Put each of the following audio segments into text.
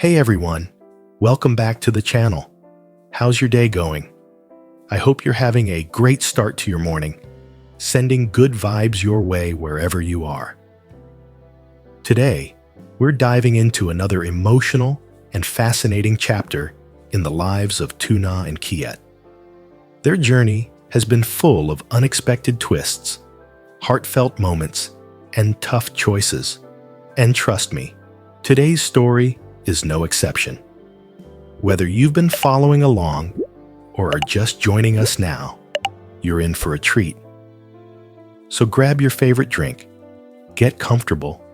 Hey everyone, welcome back to the channel. How's your day going? I hope you're having a great start to your morning, sending good vibes your way wherever you are. Today, we're diving into another emotional and fascinating chapter in the lives of Tuna and Kiet. Their journey has been full of unexpected twists, heartfelt moments, and tough choices. And trust me, today's story is no exception. Whether you've been following along or are just joining us now, you're in for a treat. So grab your favorite drink, get comfortable,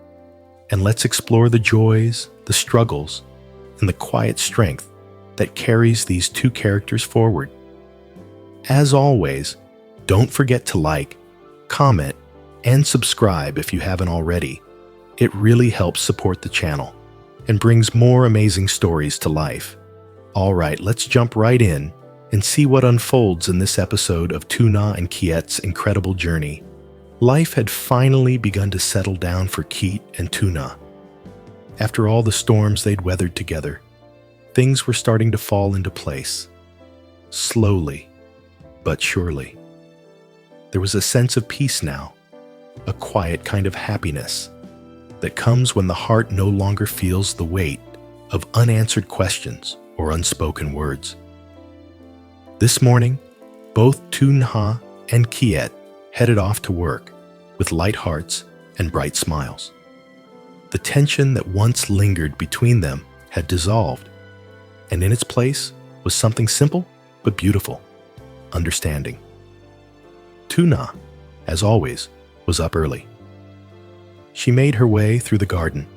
and let's explore the joys, the struggles, and the quiet strength that carries these two characters forward. As always, don't forget to like, comment, and subscribe if you haven't already. It really helps support the channel and brings more amazing stories to life. All right, let's jump right in and see what unfolds in this episode of Tuna and Kiet's incredible journey. Life had finally begun to settle down for Kiet and Tuna. After all the storms they'd weathered together, things were starting to fall into place. Slowly, but surely. There was a sense of peace now, a quiet kind of happiness that comes when the heart no longer feels the weight of unanswered questions or unspoken words. This morning, both Tuna and Kiet headed off to work with light hearts and bright smiles. The tension that once lingered between them had dissolved, and in its place was something simple but beautiful: understanding. Tuna, as always, was up early. She made her way through the garden,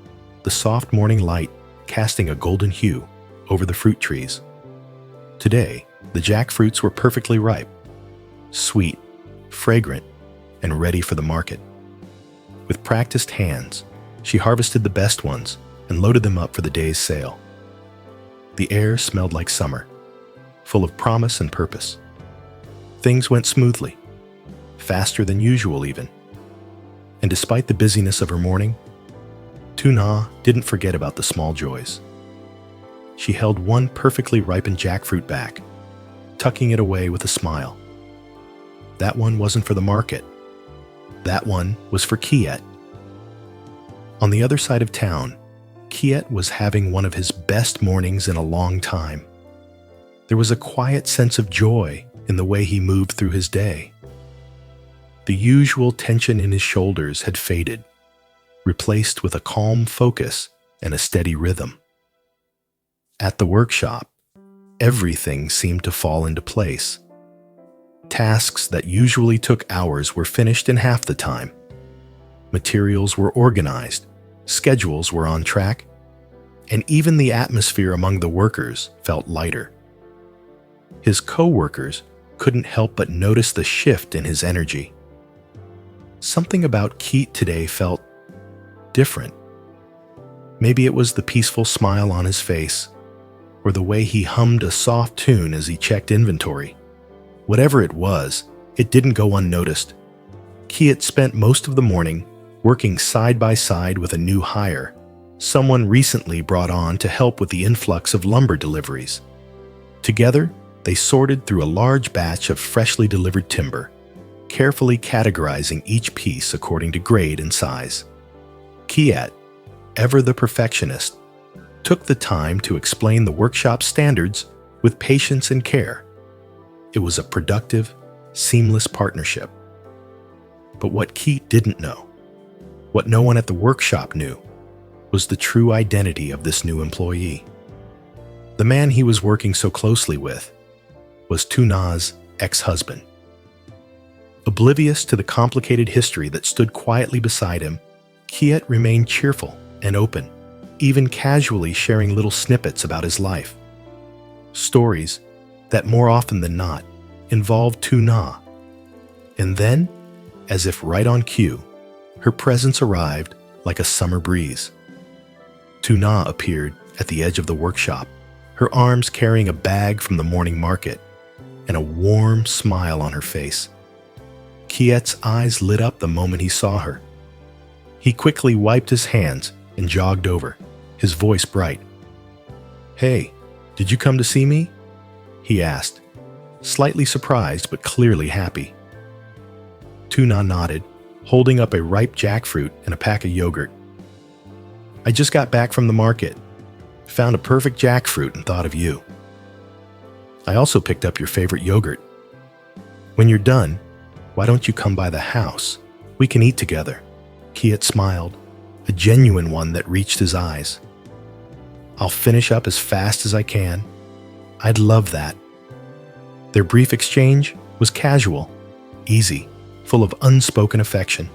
the soft morning light casting a golden hue over the fruit trees. Today, the jackfruits were perfectly ripe, sweet, fragrant, and ready for the market. With practiced hands, she harvested the best ones and loaded them up for the day's sale. The air smelled like summer, full of promise and purpose. Things went smoothly, faster than usual even. And despite the busyness of her morning, Tuna didn't forget about the small joys. She held one perfectly ripened jackfruit back, tucking it away with a smile. That one wasn't for the market. That one was for Kiet. On the other side of town, Kiet was having one of his best mornings in a long time. There was a quiet sense of joy in the way he moved through his day. The usual tension in his shoulders had faded, replaced with a calm focus and a steady rhythm. At the workshop, everything seemed to fall into place. Tasks that usually took hours were finished in half the time. Materials were organized, schedules were on track, and even the atmosphere among the workers felt lighter. His co-workers couldn't help but notice the shift in his energy. Something about Kiet today felt different. Maybe it was the peaceful smile on his face, or the way he hummed a soft tune as he checked inventory. Whatever it was, it didn't go unnoticed. Kiet spent most of the morning working side by side with a new hire, someone recently brought on to help with the influx of lumber deliveries. Together, they sorted through a large batch of freshly delivered timber, carefully categorizing each piece according to grade and size. Kiet, ever the perfectionist, took the time to explain the workshop standards with patience and care. It was a productive, seamless partnership. But what Kiet didn't know, what no one at the workshop knew, was the true identity of this new employee. The man he was working so closely with was Tuna's ex-husband. Oblivious to the complicated history that stood quietly beside him, Kiet remained cheerful and open, even casually sharing little snippets about his life. Stories that more often than not involved Tuna. And then, as if right on cue, her presence arrived like a summer breeze. Tuna appeared at the edge of the workshop, her arms carrying a bag from the morning market, and a warm smile on her face. Kiet's eyes lit up the moment he saw her. He quickly wiped his hands and jogged over, his voice bright. "Hey, did you come to see me?" he asked, slightly surprised but clearly happy. Tuna nodded, holding up a ripe jackfruit and a pack of yogurt. "I just got back from the market. Found a perfect jackfruit and thought of you. I also picked up your favorite yogurt. When you're done, why don't you come by the house? We can eat together." Kiet smiled, a genuine one that reached his eyes. "I'll finish up as fast as I can. I'd love that." Their brief exchange was casual, easy, full of unspoken affection.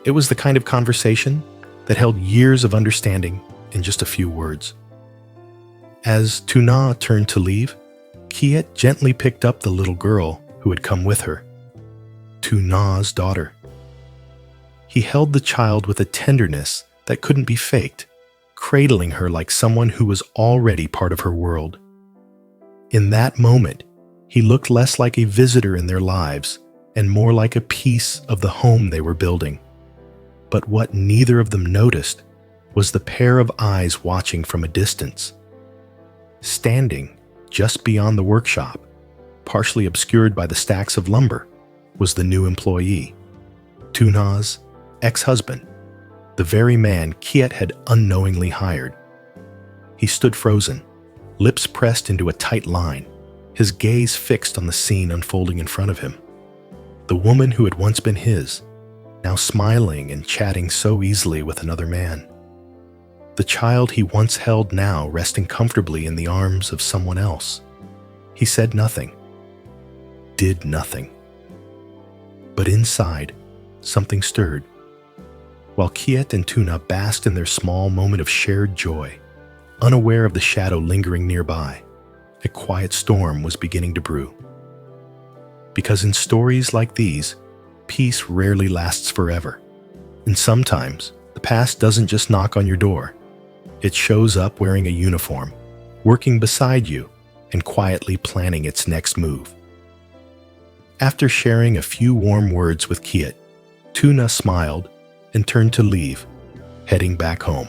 It was the kind of conversation that held years of understanding in just a few words. As Tuna turned to leave, Kiet gently picked up the little girl who had come with her, Tuna's daughter. He held the child with a tenderness that couldn't be faked, cradling her like someone who was already part of her world. In that moment, he looked less like a visitor in their lives and more like a piece of the home they were building. But what neither of them noticed was the pair of eyes watching from a distance. Standing just beyond the workshop, partially obscured by the stacks of lumber, was the new employee, Tuna's ex-husband, the very man Kiet had unknowingly hired. He stood frozen, lips pressed into a tight line, his gaze fixed on the scene unfolding in front of him. The woman who had once been his, now smiling and chatting so easily with another man. The child he once held now resting comfortably in the arms of someone else. He said nothing, did nothing. But inside, something stirred. While Kiet and Tuna basked in their small moment of shared joy, unaware of the shadow lingering nearby, a quiet storm was beginning to brew. Because in stories like these, peace rarely lasts forever. And sometimes, the past doesn't just knock on your door. It shows up wearing a uniform, working beside you, and quietly planning its next move. After sharing a few warm words with Kiet, Tuna smiled and turned to leave, heading back home.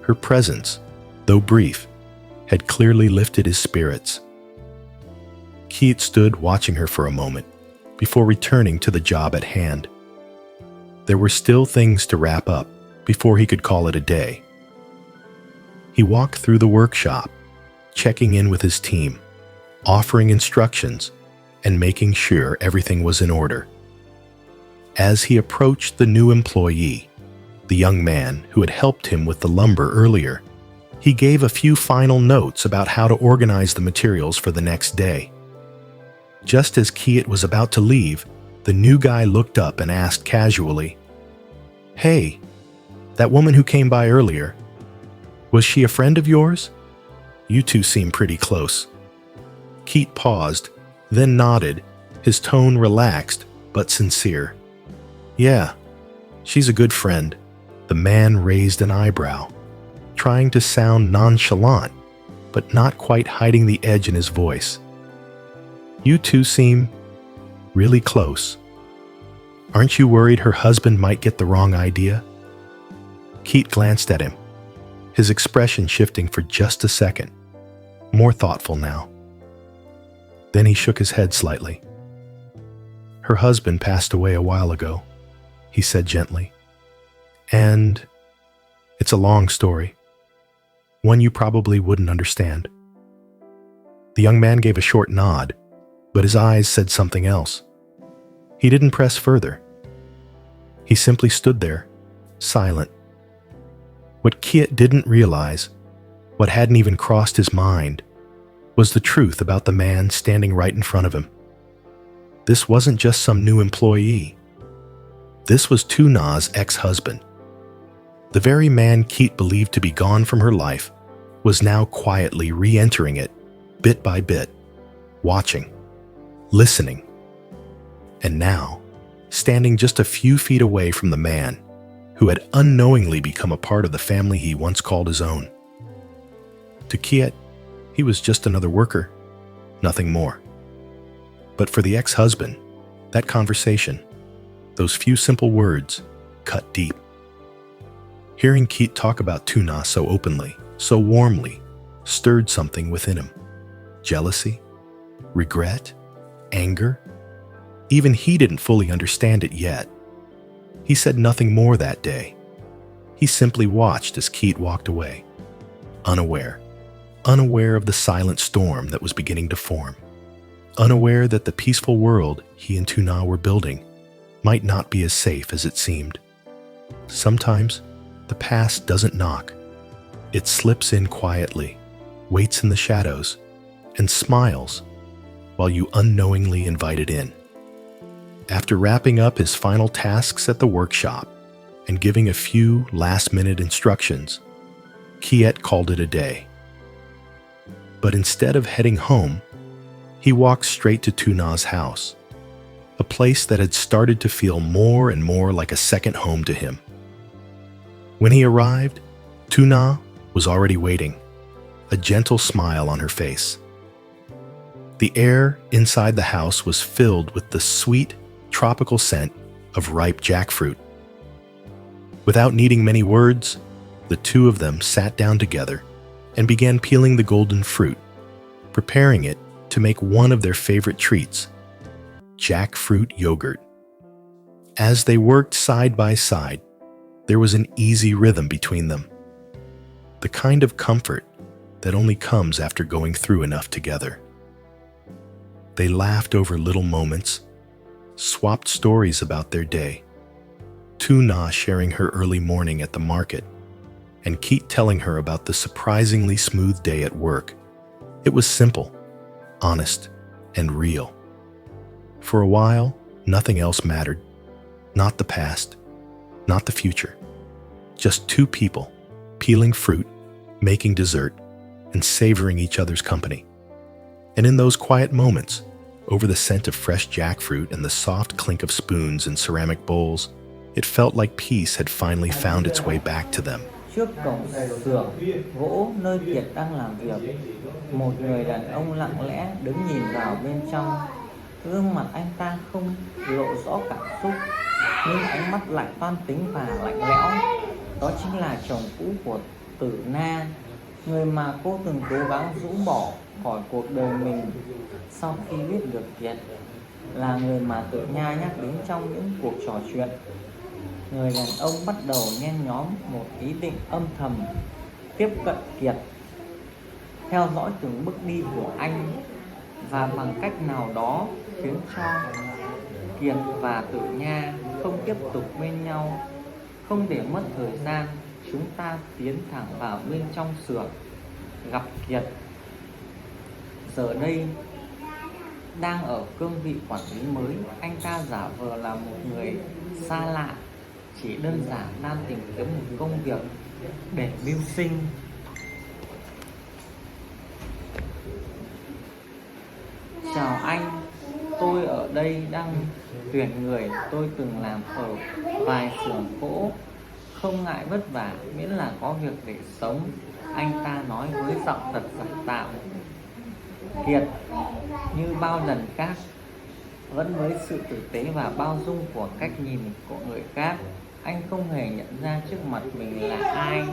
Her presence, though brief, had clearly lifted his spirits. Kiet stood watching her for a moment before returning to the job at hand. There were still things to wrap up before he could call it a day. He walked through the workshop, checking in with his team, offering instructions, and making sure everything was in order. As he approached the new employee, the young man who had helped him with the lumber earlier, he gave a few final notes about how to organize the materials for the next day. Just as Kiet was about to leave, the new guy looked up and asked casually, "Hey, that woman who came by earlier, was she a friend of yours? You two seem pretty close." Kiet paused, then nodded, his tone relaxed but sincere. "Yeah, she's a good friend." The man raised an eyebrow, trying to sound nonchalant, but not quite hiding the edge in his voice. "You two seem really close. Aren't you worried her husband might get the wrong idea?" Kiet glanced at him, his expression shifting for just a second, more thoughtful now. Then he shook his head slightly. "Her husband passed away a while ago," he said gently. "And it's a long story, one you probably wouldn't understand." The young man gave a short nod, but his eyes said something else. He didn't press further. He simply stood there, silent. What Kiet didn't realize, what hadn't even crossed his mind, was the truth about the man standing right in front of him. This wasn't just some new employee. This was Tuna's ex-husband. The very man Kiet believed to be gone from her life was now quietly re-entering it, bit by bit, watching, listening, and now standing just a few feet away from the man who had unknowingly become a part of the family he once called his own. To Kiet, he was just another worker, nothing more. But for the ex-husband, that conversation, those few simple words, cut deep. Hearing Kiet talk about Tuna so openly, so warmly, stirred something within him. Jealousy, regret, anger. Even he didn't fully understand it yet. He said nothing more that day. He simply watched as Kiet walked away, unaware of the silent storm that was beginning to form, unaware that the peaceful world he and Tuna were building might not be as safe as it seemed. Sometimes, the past doesn't knock. It slips in quietly, waits in the shadows, and smiles while you unknowingly invite it in. After wrapping up his final tasks at the workshop and giving a few last-minute instructions, Kiet called it a day. But instead of heading home, he walked straight to Tuna's house, a place that had started to feel more and more like a second home to him. When he arrived, Tuna was already waiting, a gentle smile on her face. The air inside the house was filled with the sweet, tropical scent of ripe jackfruit. Without needing many words, the two of them sat down together and began peeling the golden fruit, preparing it to make one of their favorite treats, jackfruit yogurt. As they worked side by side, there was an easy rhythm between them, the kind of comfort that only comes after going through enough together. They laughed over little moments, swapped stories about their day, Tuna sharing her early morning at the market, and Kiet telling her about the surprisingly smooth day at work. It was simple, honest, and real. For a while, nothing else mattered. Not the past, not the future. Just two people, peeling fruit, making dessert, and savoring each other's company. And in those quiet moments, over the scent of fresh jackfruit and the soft clink of spoons in ceramic bowls, it felt like peace had finally found its way back to them. Trước cổng xưởng gỗ nơi Kiệt đang làm việc, một người đàn ông lặng lẽ đứng nhìn vào bên trong. Gương mặt anh ta không lộ rõ cảm xúc, nhưng ánh mắt lại toan tính và lạnh lẽo. Đó chính là chồng cũ của Tử Na, người mà cô từng cố gắng rũ bỏ khỏi cuộc đời mình. Sau khi biết được Kiệt là người mà Tử Nha nhắc đến trong những cuộc trò chuyện, người đàn ông bắt đầu nhen nhóm một ý định âm thầm tiếp cận Kiệt, theo dõi từng bước đi của anh và bằng cách nào đó khiến cho Kiệt và Tử Nha không tiếp tục bên nhau. Không để mất thời gian, chúng ta tiến thẳng vào bên trong xưởng gặp Kiệt. Giờ đây, đang ở cương vị quản lý mới, anh ta giả vờ là một người xa lạ, chỉ đơn giản đang tìm kiếm một công việc để mưu sinh. Chào anh, tôi ở đây đang tuyển người. Tôi từng làm ở vài xưởng gỗ, không ngại vất vả miễn là có việc để sống, anh ta nói với giọng thật giả tạo. Kiệt, như bao lần khác, vẫn với sự tử tế và bao dung của cách nhìn của người khác, anh không hề nhận ra trước mặt mình là ai.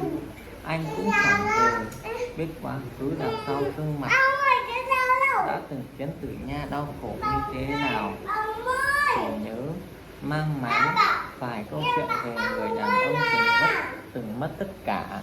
Anh cũng chẳng hề biết quá khứ đằng sau gương mặt đã từng khiến Tử Nha đau khổ như thế nào. Chỉ nhớ mang máng vài câu chuyện về người đàn ông từng mất tất cả.